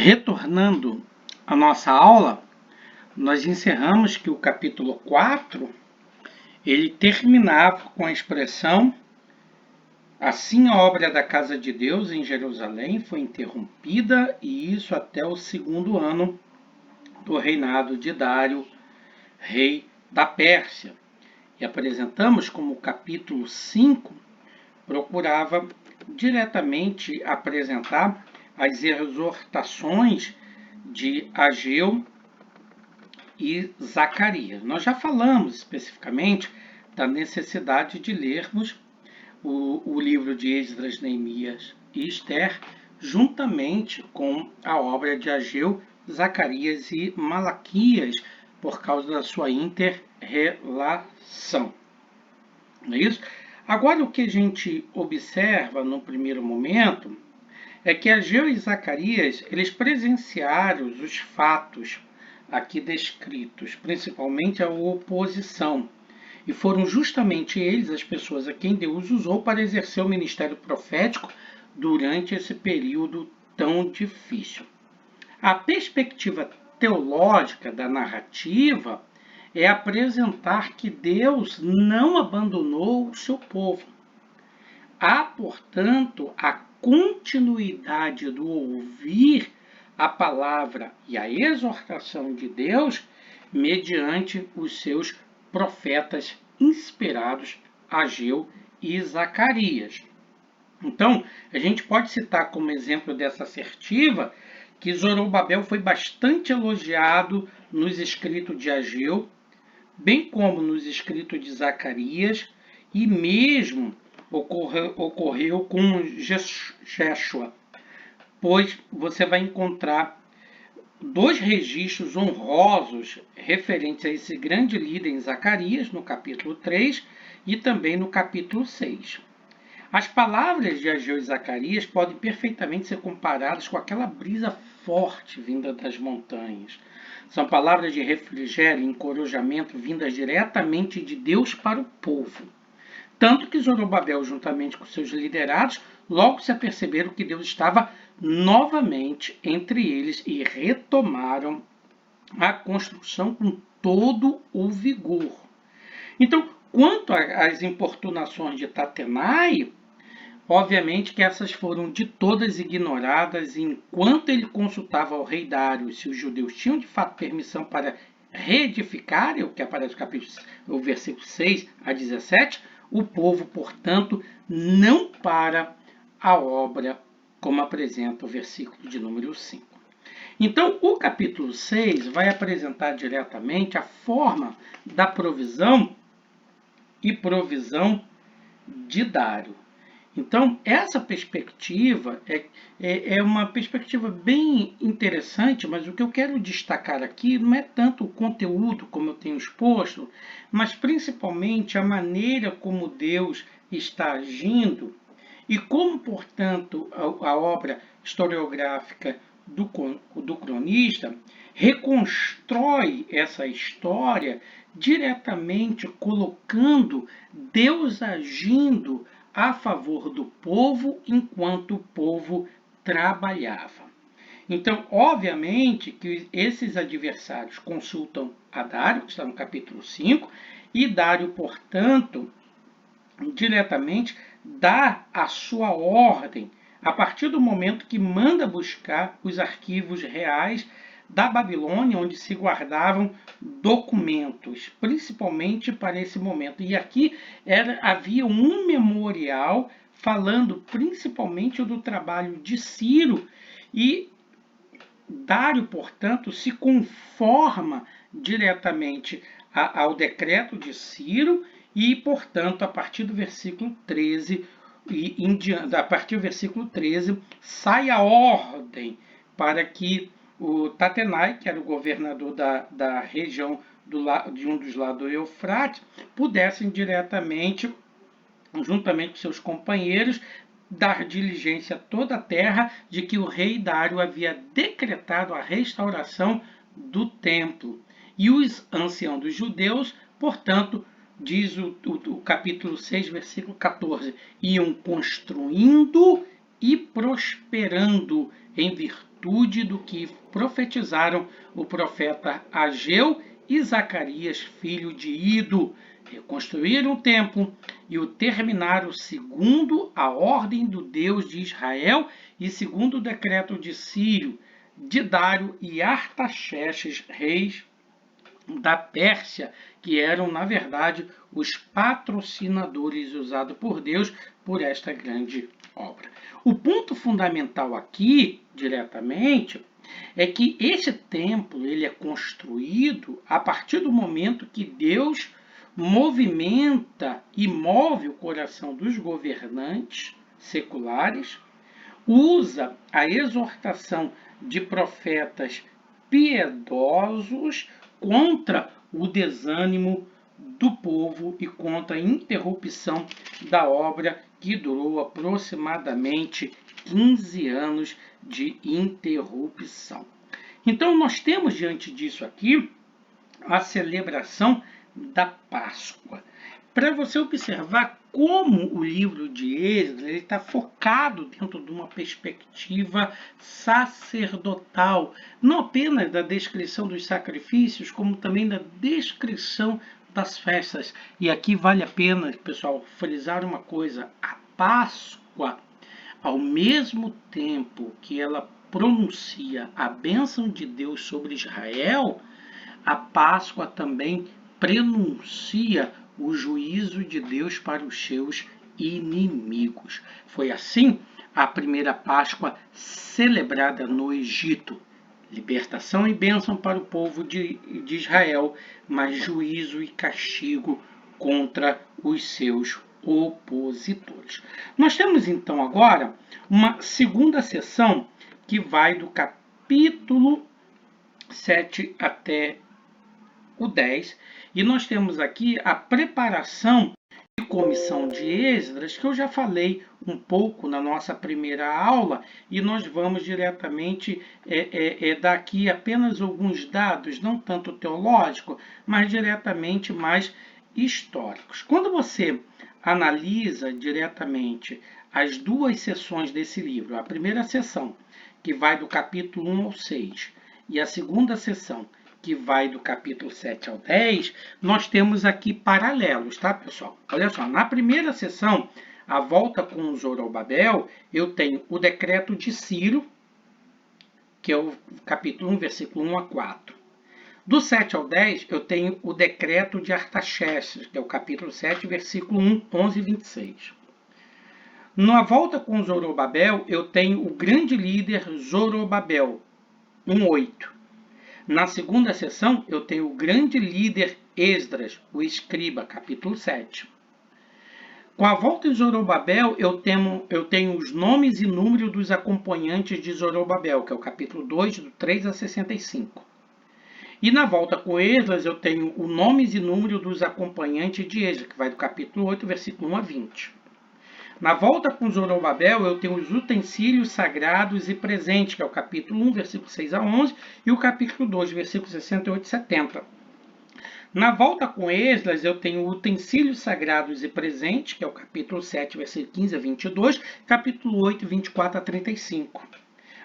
Retornando à nossa aula, nós encerramos que o capítulo 4, ele terminava com a expressão: assim a obra da casa de Deus em Jerusalém foi interrompida, e isso até o segundo ano do reinado de Dário, rei da Pérsia. E apresentamos como o capítulo 5 procurava diretamente apresentar as exortações de Ageu e Zacarias. Nós já falamos especificamente da necessidade de lermos o livro de Esdras, Neemias e Ester, juntamente com a obra de Ageu, Zacarias e Malaquias, por causa da sua inter-relação. Não é isso? Agora, o que a gente observa no primeiro momento é que Ageu e Zacarias, eles presenciaram os fatos aqui descritos, principalmente a oposição. E foram justamente eles as pessoas a quem Deus usou para exercer o ministério profético durante esse período tão difícil. A perspectiva teológica da narrativa é apresentar que Deus não abandonou o seu povo. Há, portanto, a continuidade do ouvir a palavra e a exortação de Deus mediante os seus profetas inspirados, Ageu e Zacarias. Então, a gente pode citar como exemplo dessa assertiva que Zorobabel foi bastante elogiado nos escritos de Ageu, bem como nos escritos de Zacarias, e mesmo ocorreu com Jeshua, pois você vai encontrar dois registros honrosos referentes a esse grande líder em Zacarias, no capítulo 3 e também no capítulo 6. As palavras de Ageu e Zacarias podem perfeitamente ser comparadas com aquela brisa forte vinda das montanhas. São palavras de refrigério e encorajamento vindas diretamente de Deus para o povo. Tanto que Zorobabel, juntamente com seus liderados, logo se aperceberam que Deus estava novamente entre eles e retomaram a construção com todo o vigor. Então, quanto às importunações de Tatenai, obviamente que essas foram de todas ignoradas, e enquanto ele consultava ao rei Dário se os judeus tinham de fato permissão para reedificarem, o que aparece no versículo 6 a 17, o povo, portanto, não para a obra, como apresenta o versículo de número 5. Então, o capítulo 6 vai apresentar diretamente a forma da provisão e provisão de Dário. Então, essa perspectiva é uma perspectiva bem interessante, mas o que eu quero destacar aqui não é tanto o conteúdo, como eu tenho exposto, mas principalmente a maneira como Deus está agindo e como, portanto, a obra historiográfica do cronista reconstrói essa história diretamente colocando Deus agindo a favor do povo enquanto o povo trabalhava. Então, obviamente que esses adversários consultam a Dário, que está no capítulo 5, e Dário, portanto, diretamente dá a sua ordem a partir do momento que manda buscar os arquivos reais da Babilônia, onde se guardavam documentos, principalmente para esse momento. E aqui havia um memorial falando principalmente do trabalho de Ciro, e Dário, portanto, se conforma diretamente ao decreto de Ciro e, portanto, a partir do versículo 13, a partir do versículo 13, sai a ordem para que o Tatenai, que era o governador da região de um dos lados do Eufrates, pudessem diretamente, juntamente com seus companheiros, dar diligência a toda a terra de que o rei Dário havia decretado a restauração do templo. E os anciãos dos judeus, portanto, diz o capítulo 6, versículo 14, iam construindo e prosperando em virtude plenitude do que profetizaram o profeta Ageu e Zacarias, filho de Ido. Reconstruíram o templo e o terminaram segundo a ordem do Deus de Israel e segundo o decreto de Círio, de Dário e Artaxerxes, reis da Pérsia, que eram, na verdade, os patrocinadores usados por Deus por esta grande obra. O ponto fundamental aqui, diretamente, é que esse templo ele é construído a partir do momento que Deus movimenta e move o coração dos governantes seculares, usa a exortação de profetas piedosos contra o desânimo do povo e contra a interrupção da obra que durou aproximadamente 15 anos de interrupção. Então, nós temos diante disso aqui a celebração da Páscoa. Para você observar como o livro de Êxodo está focado dentro de uma perspectiva sacerdotal, não apenas da descrição dos sacrifícios, como também da descrição das festas. E aqui vale a pena, pessoal, frisar uma coisa: a Páscoa, ao mesmo tempo que ela pronuncia a bênção de Deus sobre Israel, a Páscoa também prenuncia o juízo de Deus para os seus inimigos. Foi assim a primeira Páscoa celebrada no Egito. Libertação e bênção para o povo de Israel, mas juízo e castigo contra os seus opositores. Nós temos então agora uma segunda sessão que vai do capítulo 7 até o 10, e nós temos aqui a preparação e comissão de Esdras, que eu já falei um pouco na nossa primeira aula, e nós vamos diretamente dar aqui apenas alguns dados, não tanto teológicos, mas diretamente mais históricos. Quando você analisa diretamente as duas sessões desse livro, a primeira sessão, que vai do capítulo 1 ao 6, e a segunda sessão, que vai do capítulo 7 ao 10, nós temos aqui paralelos, tá, pessoal? Olha só, na primeira sessão, a volta com Zorobabel, eu tenho o decreto de Ciro, que é o capítulo 1, versículo 1 a 4. Do 7 ao 10, eu tenho o decreto de Artaxerxes, que é o capítulo 7, versículo 1, 11 e 26. Na volta com Zorobabel, eu tenho o grande líder Zorobabel, 1:8. Na segunda sessão, eu tenho o grande líder Esdras, o escriba, capítulo 7. Com a volta de Zorobabel, eu tenho os nomes e número dos acompanhantes de Zorobabel, que é o capítulo 2, do 3 a 65. E na volta com Esdras, eu tenho os nomes e número dos acompanhantes de Esdras, que vai do capítulo 8, versículo 1 a 20. Na volta com Zorobabel, eu tenho os utensílios sagrados e presentes, que é o capítulo 1, versículo 6 a 11, e o capítulo 2, versículo 68 e 70. Na volta com Esdras, eu tenho utensílios sagrados e presentes, que é o capítulo 7, versículo 15 a 22, capítulo 8, 24 a 35.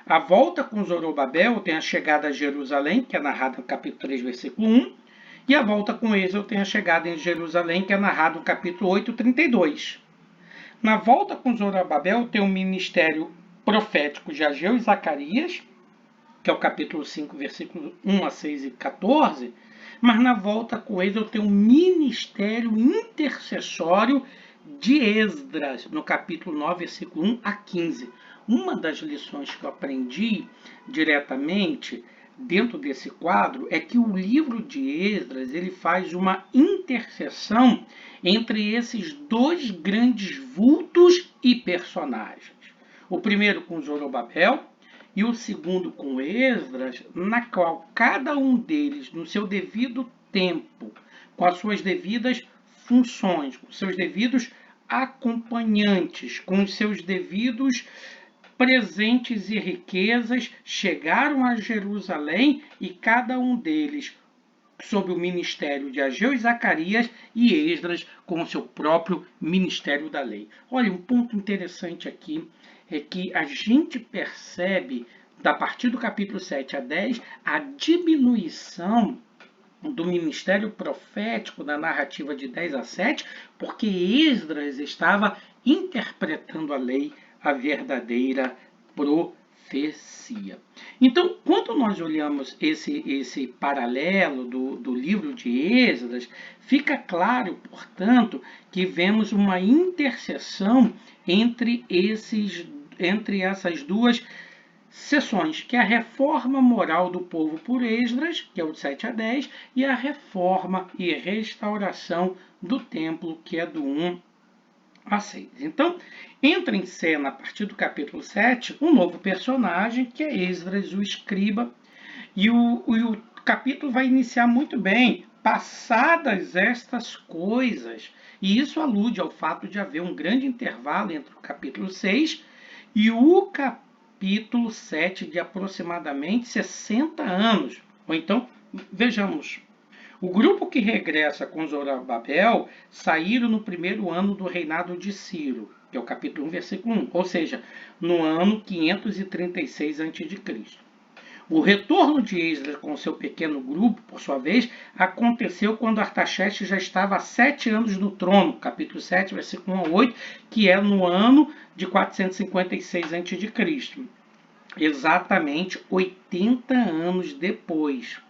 A volta com Zorobabel, eu tenho a chegada a Jerusalém, que é narrada no capítulo 3, versículo 1, e a volta com Esdras, eu tenho a chegada em Jerusalém, que é narrada no capítulo 8, 32. Na volta com Zorobabel, tem o ministério profético de Ageu e Zacarias, que é o capítulo 5, versículos 1 a 6 e 14, mas na volta com eles eu tenho o ministério intercessório de Esdras, no capítulo 9, versículo 1 a 15. Uma das lições que eu aprendi diretamente dentro desse quadro é que o livro de Esdras ele faz uma interseção entre esses dois grandes vultos e personagens. O primeiro com Zorobabel e o segundo com Esdras, na qual cada um deles, no seu devido tempo, com as suas devidas funções, com seus devidos acompanhantes, com os seus devidos presentes e riquezas, chegaram a Jerusalém e cada um deles sob o ministério de Ageu e Zacarias e Esdras com o seu próprio ministério da lei. Olha, um ponto interessante aqui é que a gente percebe a partir do capítulo 7 a 10, a diminuição do ministério profético da narrativa de 10 a 7, porque Esdras estava interpretando a lei, a verdadeira profecia. Então, quando nós olhamos esse paralelo do livro de Esdras, fica claro, portanto, que vemos uma interseção entre essas duas seções, que é a reforma moral do povo por Esdras, que é o de 7 a 10, e a reforma e restauração do templo, que é do 1 a 6. Então, entra em cena, a partir do capítulo 7, um novo personagem, que é Esdras, o escriba, e o capítulo vai iniciar muito bem. Passadas estas coisas, e isso alude ao fato de haver um grande intervalo entre o capítulo 6 e o capítulo 7, de aproximadamente 60 anos. Ou então, vejamos, o grupo que regressa com Zorobabel saíram no primeiro ano do reinado de Ciro, que é o capítulo 1, versículo 1, ou seja, no ano 536 a.C. O retorno de Esdras com seu pequeno grupo, por sua vez, aconteceu quando Artaxerxes já estava há 7 anos no trono, capítulo 7, versículo 1 a 8, que é no ano de 456 a.C., exatamente 80 anos depois.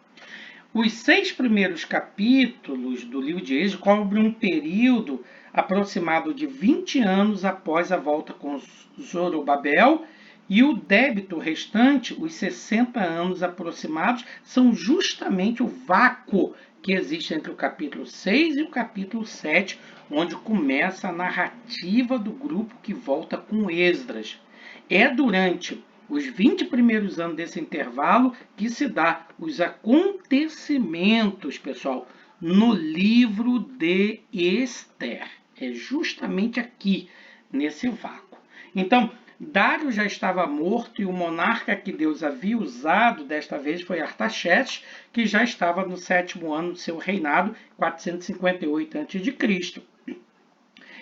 Os 6 primeiros capítulos do livro de Esdras cobrem um período aproximado de 20 anos após a volta com Zorobabel, e o débito restante, os 60 anos aproximados, são justamente o vácuo que existe entre o capítulo 6 e o capítulo 7, onde começa a narrativa do grupo que volta com Esdras. É durante os 20 primeiros anos desse intervalo que se dá os acontecimentos, pessoal, no livro de Ester. É justamente aqui, nesse vácuo. Então, Dário já estava morto e o monarca que Deus havia usado desta vez foi Artaxerxes, que já estava no 7º ano do seu reinado, 458 a.C.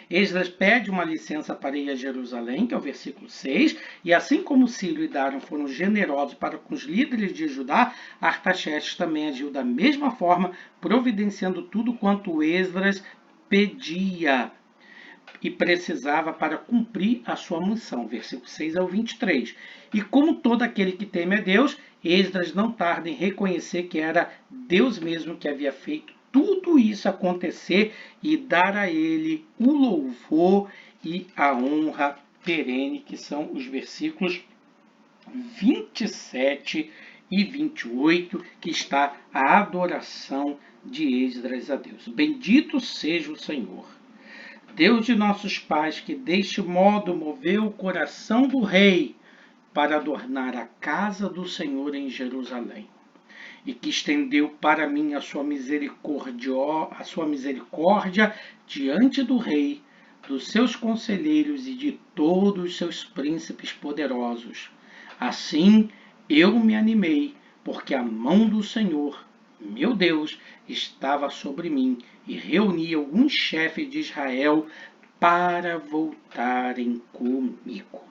Esdras pede uma licença para ir a Jerusalém, que é o versículo 6, e assim como Ciro e Dário foram generosos para com os líderes de Judá, Artaxerxes também agiu da mesma forma, providenciando tudo quanto Esdras pedia e precisava para cumprir a sua missão, versículo 6 ao 23. E como todo aquele que teme a Deus, Esdras não tarda em reconhecer que era Deus mesmo que havia feito tudo isso acontecer e dar a ele o louvor e a honra perene, que são os versículos 27 e 28, que está a adoração de Esdras a Deus. Bendito seja o Senhor, Deus de nossos pais, que deste modo moveu o coração do rei para adornar a casa do Senhor em Jerusalém, e que estendeu para mim a sua misericórdia diante do rei, dos seus conselheiros e de todos os seus príncipes poderosos. Assim eu me animei, porque a mão do Senhor, meu Deus, estava sobre mim, e reuni alguns chefes de Israel para voltarem comigo.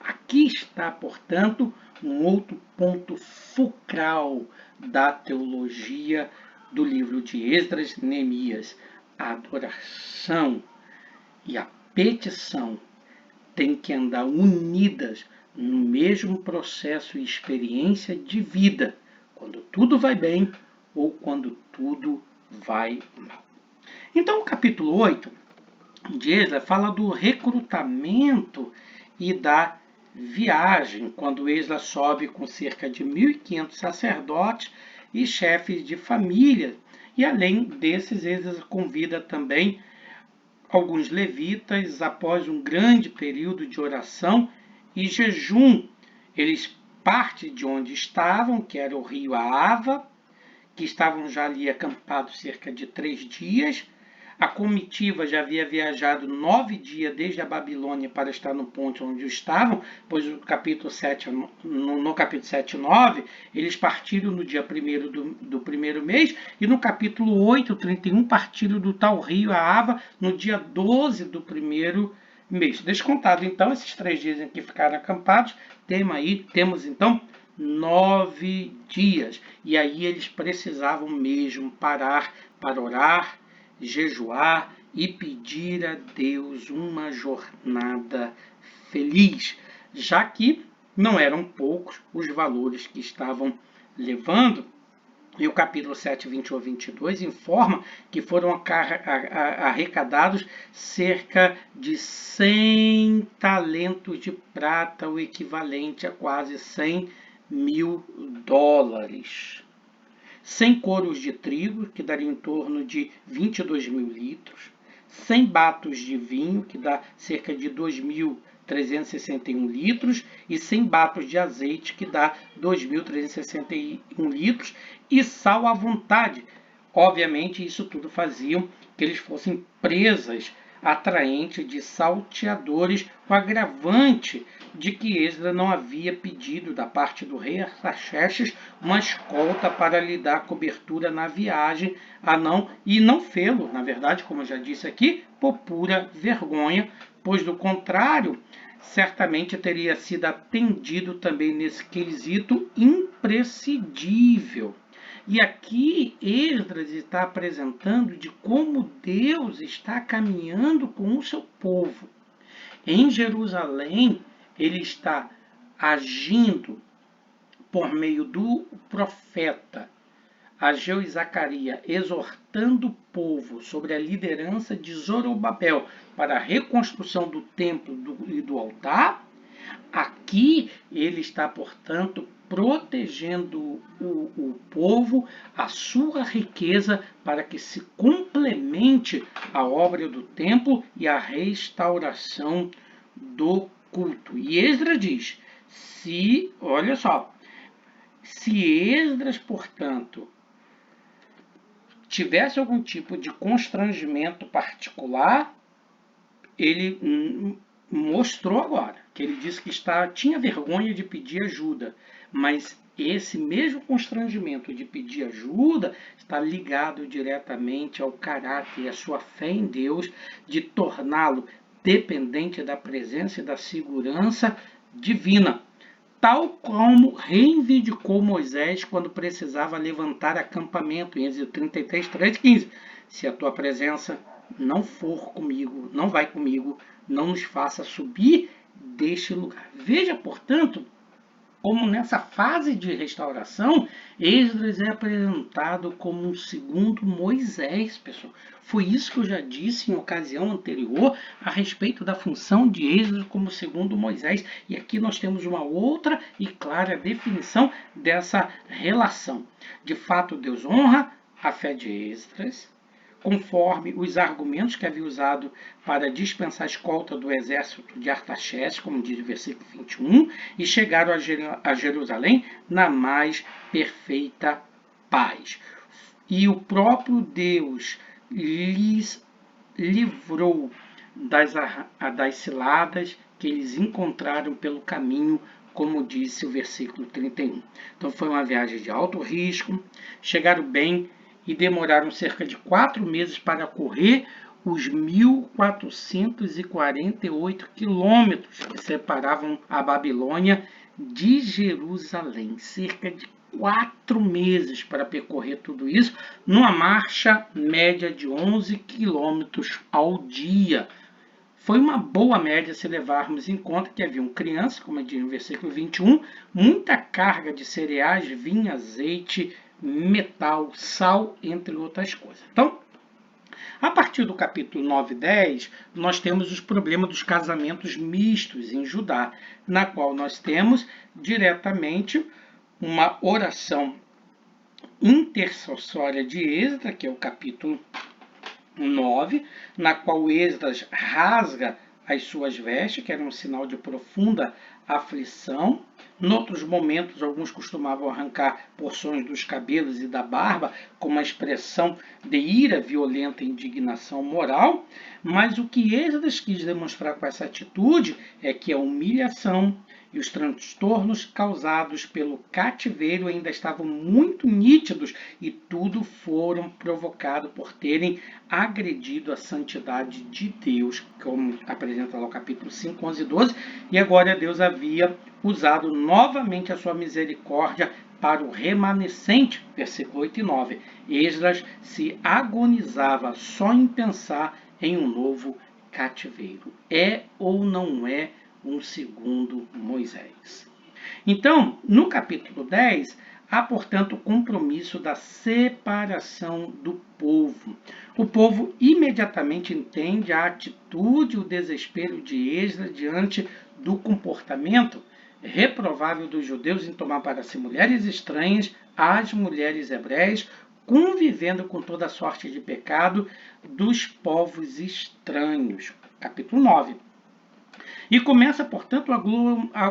Aqui está, portanto, um outro ponto fulcral da teologia do livro de Esdras e Neemias. A adoração e a petição têm que andar unidas no mesmo processo e experiência de vida, quando tudo vai bem ou quando tudo vai mal. Então, o capítulo 8 de Esdras fala do recrutamento e da viagem, quando Esdras sobe com cerca de 1.500 sacerdotes e chefes de família, e além desses, Esdras convida também alguns levitas após um grande período de oração e jejum. Eles partem de onde estavam, que era o rio Ahava, que estavam já ali acampados cerca de 3 dias. A comitiva já havia viajado 9 dias desde a Babilônia para estar no ponto onde estavam, pois no capítulo 7 e 9, eles partiram no dia 1º do primeiro mês, e no capítulo 8, 31, partiram do tal rio Ahava no dia 12 do primeiro mês. Descontado, então, esses 3 dias em que ficaram acampados, temos então 9 dias. E aí eles precisavam mesmo parar para orar, jejuar e pedir a Deus uma jornada feliz, já que não eram poucos os valores que estavam levando. E o capítulo 7, 21 a 22 informa que foram arrecadados cerca de 100 talentos de prata, o equivalente a quase 100 mil dólares. 100 coros de trigo, que daria em torno de 22 mil litros. 100 batos de vinho, que dá cerca de 2.361 litros, e 100 batos de azeite, que dá 2.361 litros, e sal à vontade. Obviamente, isso tudo fazia que eles fossem presas atraentes de salteadores, com agravante de que Esdras não havia pedido da parte do rei Artaxerxes uma escolta para lhe dar cobertura na viagem, e não fê-lo, na verdade, como eu já disse aqui, por pura vergonha, pois do contrário, certamente teria sido atendido também nesse quesito imprescindível. E aqui Esdras está apresentando de como Deus está caminhando com o seu povo. Em Jerusalém, ele está agindo por meio do profeta Ageu e Zacarias, exortando o povo sobre a liderança de Zorobabel para a reconstrução do templo e do altar. Aqui ele está, portanto, protegendo o povo, a sua riqueza, para que se complemente a obra do templo e a restauração do culto. E Esdras diz, olha só, se Esdras, portanto, tivesse algum tipo de constrangimento particular, ele mostrou agora, que ele disse que tinha vergonha de pedir ajuda, mas esse mesmo constrangimento de pedir ajuda está ligado diretamente ao caráter e à sua fé em Deus, de torná-lo dependente da presença e da segurança divina, tal como reivindicou Moisés quando precisava levantar acampamento, em Êxodo 33, 13, 15. Se a tua presença não for comigo, não vai comigo, não nos faça subir deste lugar. Veja, portanto, como nessa fase de restauração, Esdras é apresentado como um segundo Moisés, pessoal. Foi isso que eu já disse em ocasião anterior a respeito da função de Esdras como segundo Moisés. E aqui nós temos uma outra e clara definição dessa relação. De fato, Deus honra a fé de Esdras, conforme os argumentos que havia usado para dispensar a escolta do exército de Artaxerxes, como diz o versículo 21, e chegaram a Jerusalém na mais perfeita paz. E o próprio Deus lhes livrou das ciladas que eles encontraram pelo caminho, como disse o versículo 31. Então foi uma viagem de alto risco, chegaram bem e demoraram cerca de 4 meses para correr os 1.448 quilômetros que separavam a Babilônia de Jerusalém. Cerca de 4 meses para percorrer tudo isso, numa marcha média de 11 quilômetros ao dia. Foi uma boa média se levarmos em conta que haviam crianças, como diz no versículo 21, muita carga de cereais, vinho, azeite, metal, sal, entre outras coisas. Então, a partir do capítulo 9 e 10, nós temos os problemas dos casamentos mistos em Judá, na qual nós temos diretamente uma oração intercessória de Esdras, que é o capítulo 9, na qual Esdras rasga as suas vestes, que era um sinal de profunda aflição. Noutros momentos, alguns costumavam arrancar porções dos cabelos e da barba, com uma expressão de ira violenta e indignação moral. Mas o que Esdras quis demonstrar com essa atitude é que a humilhação e os transtornos causados pelo cativeiro ainda estavam muito nítidos e tudo foram provocados por terem agredido a santidade de Deus, como apresenta lá o capítulo 5, 11 e 12, e agora Deus havia usado novamente a sua misericórdia para o remanescente, versículo 8 e 9. Esdras se agonizava só em pensar em um novo cativeiro. É ou não é um segundo Moisés? Então, no capítulo 10, há, portanto, o compromisso da separação do povo. O povo imediatamente entende a atitude e o desespero de Esdras diante do comportamento reprovável dos judeus em tomar para si mulheres estranhas, as mulheres hebreias, convivendo com toda sorte de pecado dos povos estranhos. Capítulo 9. E começa, portanto,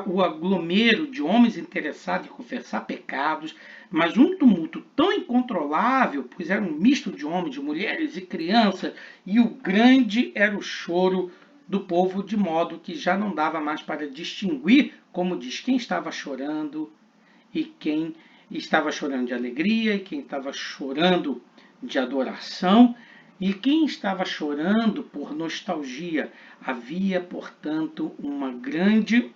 o aglomero de homens interessados em confessar pecados, mas um tumulto tão incontrolável, pois era um misto de homens, de mulheres e crianças, e o grande era o choro do povo, de modo que já não dava mais para distinguir, como diz, quem estava chorando e quem estava chorando de alegria e quem estava chorando de adoração. E quem estava chorando por nostalgia. Havia, portanto, uma grande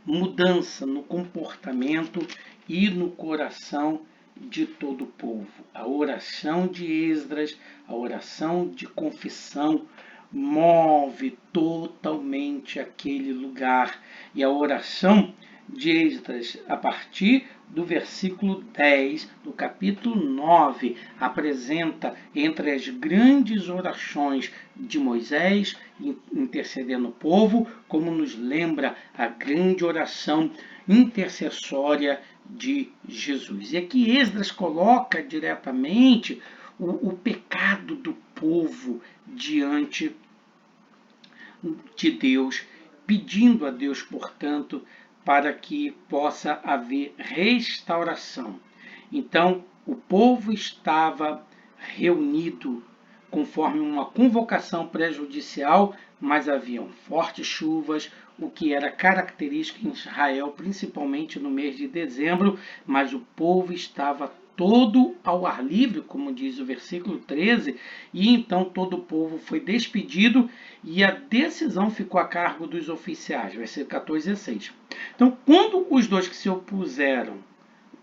mudança no comportamento e no coração de todo o povo. A oração de Esdras, a oração de confissão, move totalmente aquele lugar. E a oração de Esdras, a partir do versículo 10 do capítulo 9, apresenta entre as grandes orações de Moisés intercedendo o povo, como nos lembra a grande oração intercessória de Jesus. E aqui Esdras coloca diretamente o pecado do povo diante de Deus, pedindo a Deus, portanto, para que possa haver restauração. Então, o povo estava reunido conforme uma convocação prejudicial, mas haviam fortes chuvas, o que era característico em Israel, principalmente no mês de dezembro, mas o povo estava todo ao ar livre, como diz o versículo 13, e então todo o povo foi despedido e a decisão ficou a cargo dos oficiais, versículo 14 e 16. Então, quando os dois que se opuseram,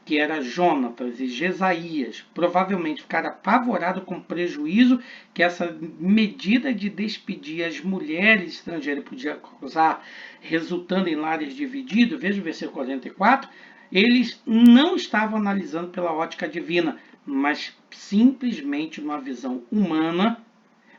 que era Jonatas e Jesaías, provavelmente ficaram apavorados com o prejuízo que essa medida de despedir as mulheres estrangeiras podia causar, resultando em lares divididos, veja o versículo 44, eles não estavam analisando pela ótica divina, mas simplesmente uma visão humana,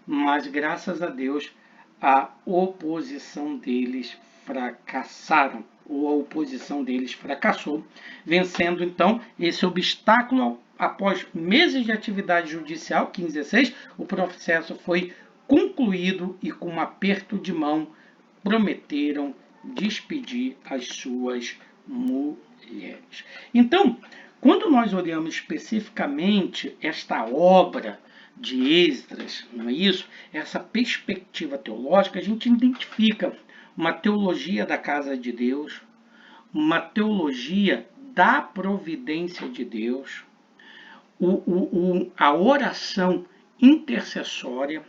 mas graças a Deus a oposição deles fracassaram, ou a oposição deles fracassou, vencendo então esse obstáculo. Após meses de atividade judicial, 15:16, o processo foi concluído e com um aperto de mão prometeram despedir as suas mulheres. Então, quando nós olhamos especificamente esta obra de Esdras, não é isso? Essa perspectiva teológica, a gente identifica uma teologia da casa de Deus, uma teologia da providência de Deus, a oração intercessória,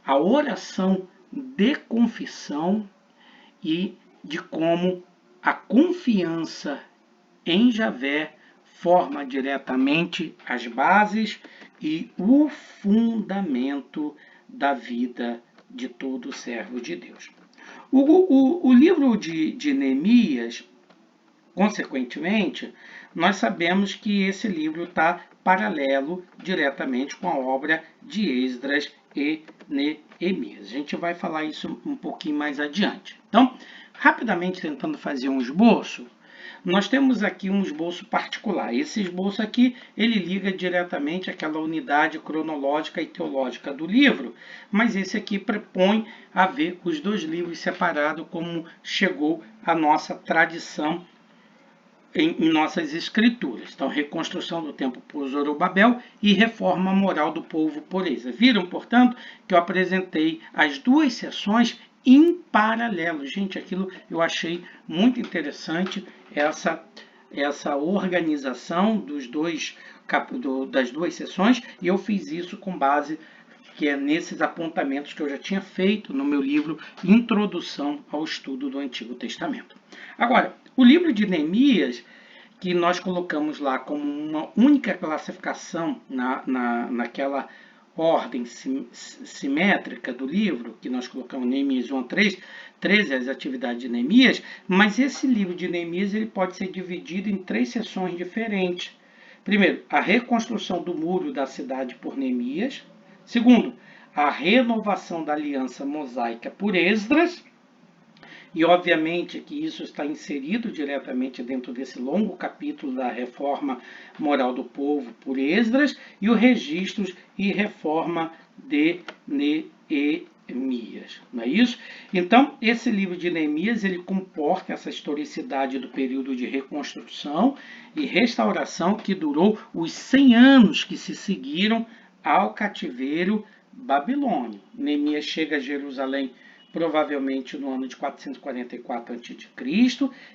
a oração de confissão e de como a confiança em Javé forma diretamente as bases e o fundamento da vida de todo servo de Deus. O livro de Neemias, consequentemente, nós sabemos que esse livro está paralelo diretamente com a obra de Esdras e Neemias. A gente vai falar isso um pouquinho mais adiante. Então, rapidamente tentando fazer um esboço, nós temos aqui um esboço particular. Esse esboço aqui, ele liga diretamente àquela unidade cronológica e teológica do livro, mas esse aqui propõe a ver os dois livros separados, como chegou a nossa tradição em nossas escrituras. Então, reconstrução do templo por Zorobabel e reforma moral do povo por Esdras. Viram, portanto, que eu apresentei as duas seções em paralelo. Gente, aquilo eu achei muito interessante, essa organização das duas sessões, e eu fiz isso com base que é nesses apontamentos que eu já tinha feito no meu livro Introdução ao Estudo do Antigo Testamento. Agora, o livro de Neemias, que nós colocamos lá como uma única classificação naquela ordem simétrica do livro, que nós colocamos Neemias 1 a 3, 13 as atividades de Neemias, mas esse livro de Neemias ele pode ser dividido em 3 sessões diferentes. Primeiro, a reconstrução do muro da cidade por Neemias. Segundo, a renovação da aliança mosaica por Esdras. E, obviamente, que isso está inserido diretamente dentro desse longo capítulo da reforma moral do povo por Esdras e os registros e reforma de Neemias. Não é isso? Então, esse livro de Neemias, ele comporta essa historicidade do período de reconstrução e restauração que durou os 100 anos que se seguiram ao cativeiro babilônio. Neemias chega a Jerusalém provavelmente no ano de 444 a.C.,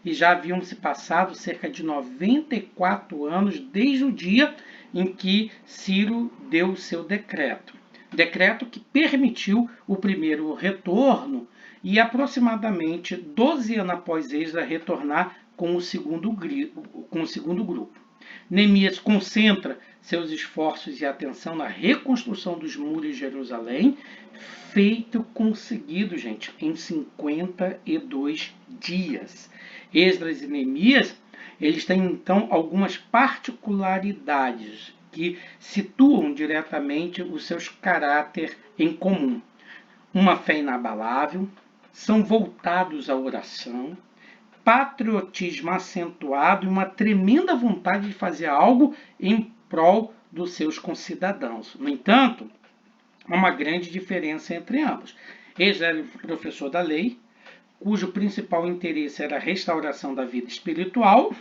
e já haviam se passado cerca de 94 anos desde o dia em que Ciro deu o seu decreto. Decreto que permitiu o primeiro retorno e aproximadamente 12 anos após Esdras retornar com o segundo grupo. Neemias concentra seus esforços e atenção na reconstrução dos muros de Jerusalém, conseguido, gente, em 52 dias. Esdras e Neemias, eles têm, então, algumas particularidades que situam diretamente os seus caráteres em comum. Uma fé inabalável, são voltados à oração, patriotismo acentuado e uma tremenda vontade de fazer algo em prol dos seus concidadãos. No entanto, há uma grande diferença entre ambos. Esdras era o professor da lei, cujo principal interesse era a restauração da vida espiritual,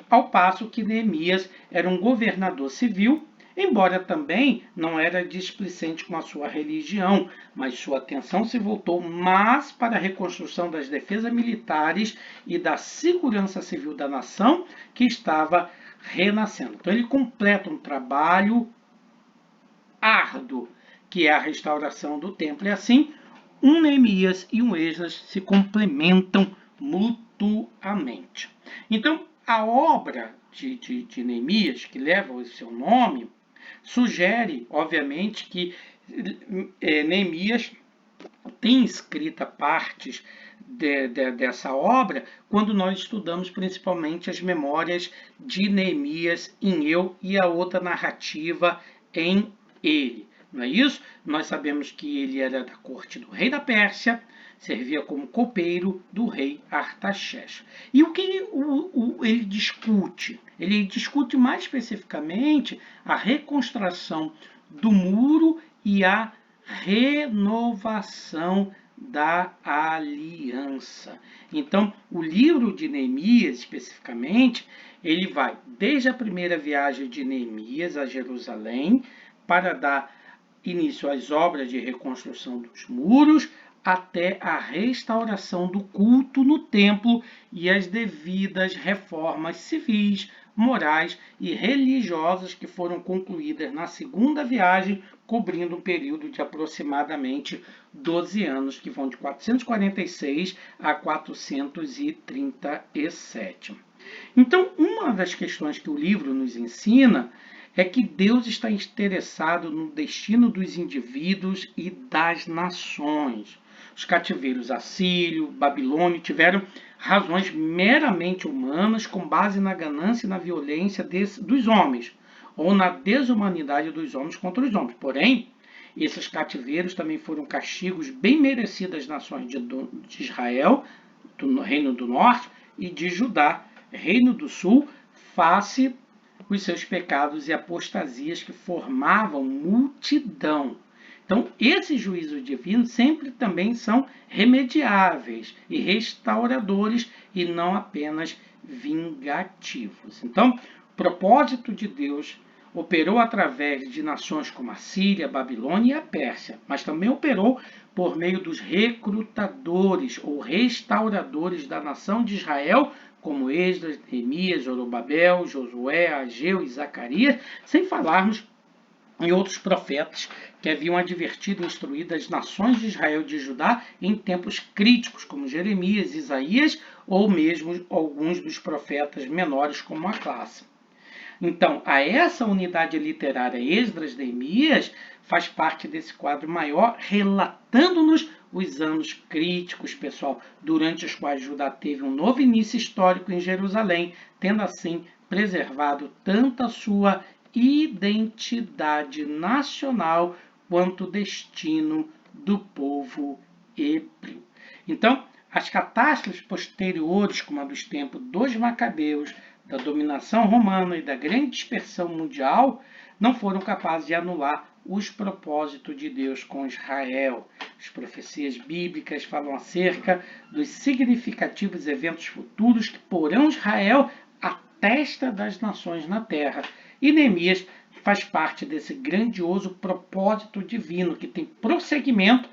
ao passo que Neemias era um governador civil, embora também não era displicente com a sua religião, mas sua atenção se voltou mais para a reconstrução das defesas militares e da segurança civil da nação que estava renascendo. Então ele completa um trabalho árduo, que é a restauração do templo. E assim, um Neemias e um Esdras se complementam mutuamente. Então, a obra de Neemias, que leva o seu nome, sugere, obviamente, que Neemias tem escrita partes dessa obra quando nós estudamos principalmente as memórias de Neemias em Eu e a outra narrativa em Ele. Não é isso? Nós sabemos que ele era da corte do rei da Pérsia, servia como copeiro do rei Artaxerxes. E o que ele discute? Ele discute mais especificamente a reconstrução do muro e a renovação da aliança. Então, o livro de Neemias, especificamente, ele vai desde a primeira viagem de Neemias a Jerusalém para dar início às obras de reconstrução dos muros, até a restauração do culto no templo e as devidas reformas civis, morais e religiosas que foram concluídas na segunda viagem, cobrindo um período de aproximadamente 12 anos, que vão de 446 a 437. Então, uma das questões que o livro nos ensina é que Deus está interessado no destino dos indivíduos e das nações. Os cativeiros assírio, babilônio tiveram razões meramente humanas com base na ganância e na violência dos homens, ou na desumanidade dos homens contra os homens. Porém, esses cativeiros também foram castigos bem merecidos das nações de Israel, do Reino do Norte, e de Judá, Reino do Sul, face os seus pecados e apostasias que formavam multidão. Então, esses juízos divinos sempre também são remediáveis e restauradores e não apenas vingativos. Então, o propósito de Deus, operou através de nações como a Síria, a Babilônia e a Pérsia, mas também operou por meio dos recrutadores ou restauradores da nação de Israel, como Esdras, Neemias, Zorobabel, Josué, Ageu e Zacarias, sem falarmos em outros profetas que haviam advertido e instruído as nações de Israel e de Judá em tempos críticos, como Jeremias, Isaías ou mesmo alguns dos profetas menores, como a classe. Então, a essa unidade literária Esdras, Neemias faz parte desse quadro maior, relatando-nos os anos críticos, pessoal, durante os quais Judá teve um novo início histórico em Jerusalém, tendo assim preservado tanto a sua identidade nacional quanto o destino do povo hebreu. Então, as catástrofes posteriores, como a dos tempos dos Macabeus, da dominação romana e da grande dispersão mundial, não foram capazes de anular os propósitos de Deus com Israel. As profecias bíblicas falam acerca dos significativos eventos futuros que porão Israel à testa das nações na terra. E Neemias faz parte desse grandioso propósito divino que tem prosseguimento,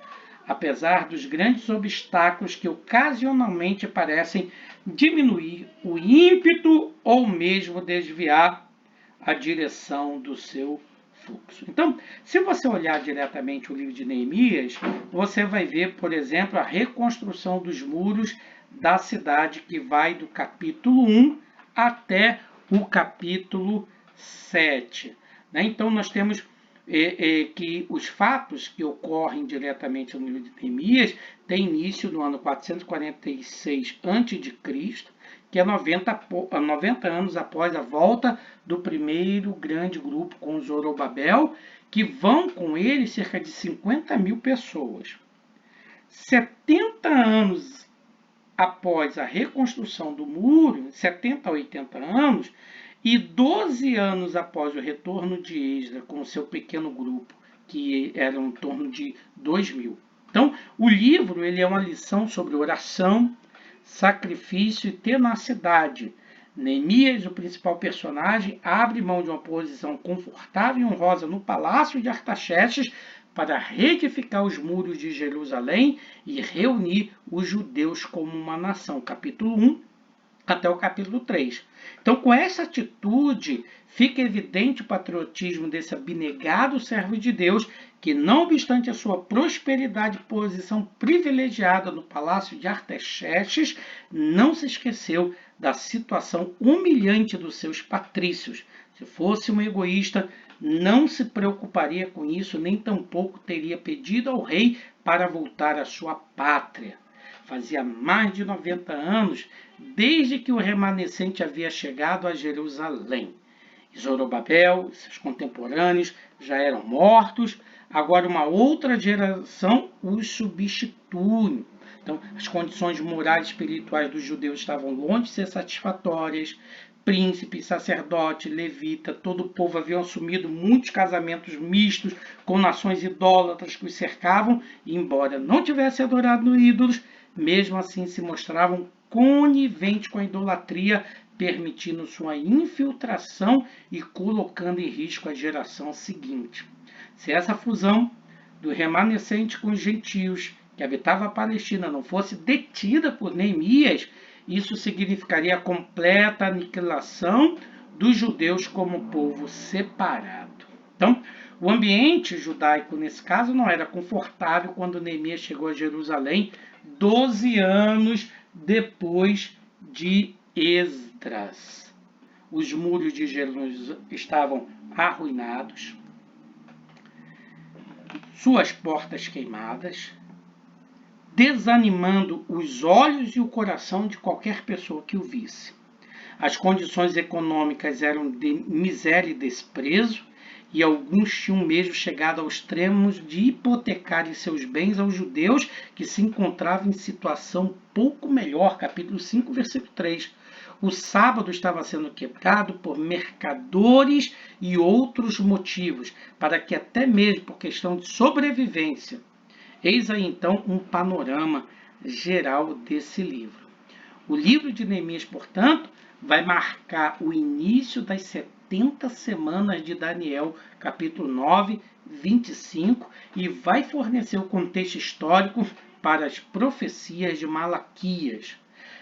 apesar dos grandes obstáculos que ocasionalmente parecem diminuir o ímpeto ou mesmo desviar a direção do seu fluxo. Então, se você olhar diretamente o livro de Neemias, você vai ver, por exemplo, a reconstrução dos muros da cidade, que vai do capítulo 1 até o capítulo 7. Então, nós temos que os fatos que ocorrem diretamente no livro de Neemias têm início no ano 446 a.C., que é 90 anos após a volta do primeiro grande grupo com Zorobabel, que vão com ele cerca de 50 mil pessoas. 70 anos após a reconstrução do muro, 70 a 80 anos, e 12 anos após o retorno de Esdras com seu pequeno grupo, que era em torno de 2.000. Então, o livro ele é uma lição sobre oração, sacrifício e tenacidade. Neemias, o principal personagem, abre mão de uma posição confortável e honrosa no palácio de Artaxerxes para reedificar os muros de Jerusalém e reunir os judeus como uma nação. Capítulo 1 até o capítulo 3. Então, com essa atitude, fica evidente o patriotismo desse abnegado servo de Deus, que, não obstante a sua prosperidade e posição privilegiada no palácio de Artaxerxes, não se esqueceu da situação humilhante dos seus patrícios. Se fosse um egoísta, não se preocuparia com isso, nem tampouco teria pedido ao rei para voltar à sua pátria. Fazia mais de 90 anos desde que o remanescente havia chegado a Jerusalém. Zorobabel e seus contemporâneos já eram mortos, agora uma outra geração os substitui. Então, as condições morais e espirituais dos judeus estavam longe de ser satisfatórias. Príncipe, sacerdote, levita, todo o povo haviam assumido muitos casamentos mistos com nações idólatras que os cercavam, e embora não tivessem adorado ídolos, mesmo assim se mostravam coniventes com a idolatria, permitindo sua infiltração e colocando em risco a geração seguinte. Se essa fusão do remanescente com os gentios que habitava a Palestina não fosse detida por Neemias, isso significaria a completa aniquilação dos judeus como povo separado. Então, o ambiente judaico, nesse caso, não era confortável quando Neemias chegou a Jerusalém 12 anos depois de Esdras. Os muros de Jerusalém estavam arruinados, suas portas queimadas, desanimando os olhos e o coração de qualquer pessoa que o visse. As condições econômicas eram de miséria e desprezo, e alguns tinham mesmo chegado aos extremos de hipotecarem seus bens aos judeus que se encontravam em situação pouco melhor. Capítulo 5, versículo 3. O sábado estava sendo quebrado por mercadores e outros motivos, para que até mesmo por questão de sobrevivência. Eis aí então um panorama geral desse livro. O livro de Neemias, portanto, vai marcar o início das 70 70 semanas de Daniel, capítulo 9, 25, e vai fornecer o contexto histórico para as profecias de Malaquias.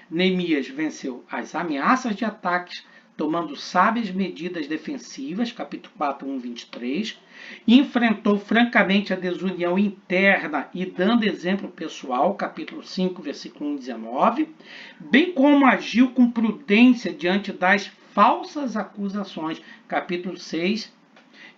Neemias venceu as ameaças de ataques, tomando sábias medidas defensivas, capítulo 4, 1, 23, enfrentou francamente a desunião interna e dando exemplo pessoal, capítulo 5, versículo 1, 19, bem como agiu com prudência diante das falsas acusações, capítulo 6.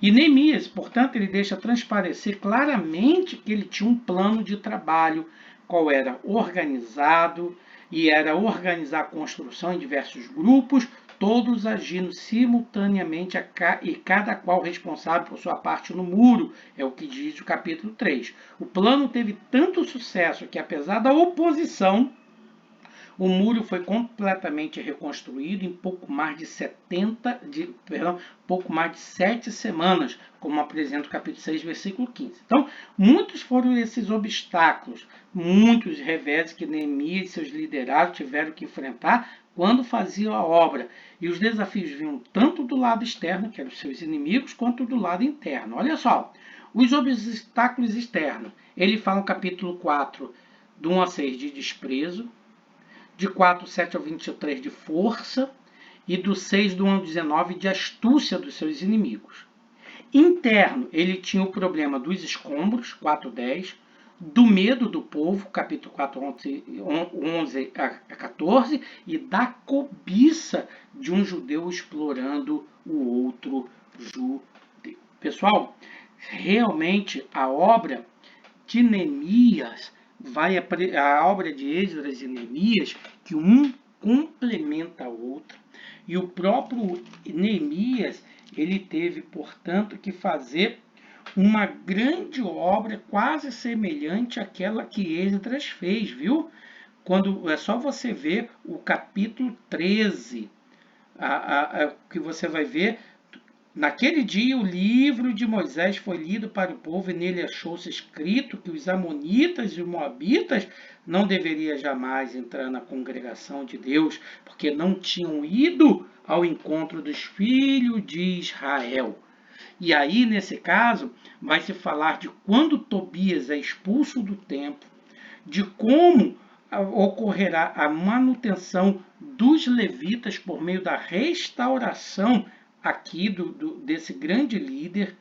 E Neemias, portanto, ele deixa transparecer claramente que ele tinha um plano de trabalho, qual era organizado, e era organizar a construção em diversos grupos, todos agindo simultaneamente e cada qual responsável por sua parte no muro, é o que diz o capítulo 3. O plano teve tanto sucesso que, apesar da oposição, o muro foi completamente reconstruído em pouco mais de 7 semanas, como apresenta o capítulo 6, versículo 15. Então, muitos foram esses obstáculos, muitos reveses que Neemias e seus liderados tiveram que enfrentar quando faziam a obra. E os desafios vinham tanto do lado externo, que eram os seus inimigos, quanto do lado interno. Olha só, os obstáculos externos. Ele fala no capítulo 4, do 1 a 6, de desprezo, de 4, 7 ao 23 de força, e do 6, do 1 ao 19 de astúcia dos seus inimigos. Interno, ele tinha o problema dos escombros, 4, 10, do medo do povo, capítulo 4, 11 a 14, e da cobiça de um judeu explorando o outro judeu. Pessoal, realmente a obra de Neemias a obra de Esdras e Neemias, que um complementa o outro. E o próprio Neemias, ele teve, portanto, que fazer uma grande obra quase semelhante àquela que Esdras fez, viu? Quando é só você ver o capítulo 13, que você vai ver. Naquele dia, o livro de Moisés foi lido para o povo e nele achou-se escrito que os amonitas e os moabitas não deveriam jamais entrar na congregação de Deus, porque não tinham ido ao encontro dos filhos de Israel. E aí, nesse caso, vai se falar de quando Tobias é expulso do templo, de como ocorrerá a manutenção dos levitas por meio da restauração aqui desse grande líder,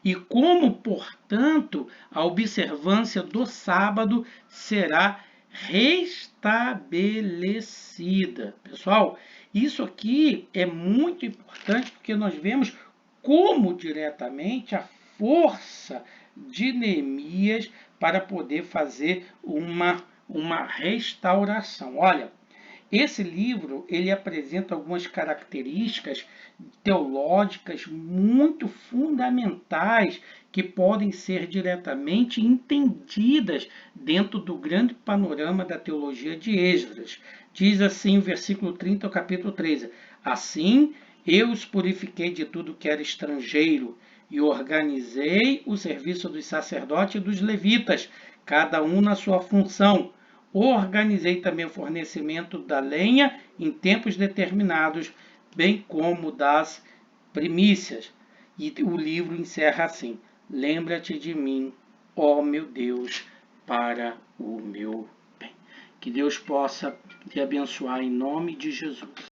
e como, portanto, a observância do sábado será restabelecida. Pessoal, isso aqui é muito importante porque nós vemos como diretamente a força de Neemias para poder fazer uma restauração. Olha, esse livro ele apresenta algumas características teológicas muito fundamentais que podem ser diretamente entendidas dentro do grande panorama da teologia de Esdras. Diz assim o versículo 30 ao capítulo 13: Assim eu os purifiquei de tudo que era estrangeiro e organizei o serviço dos sacerdotes e dos levitas, cada um na sua função. Organizei também o fornecimento da lenha em tempos determinados, bem como das primícias. E o livro encerra assim: Lembra-te de mim, ó meu Deus, para o meu bem. Que Deus possa te abençoar em nome de Jesus.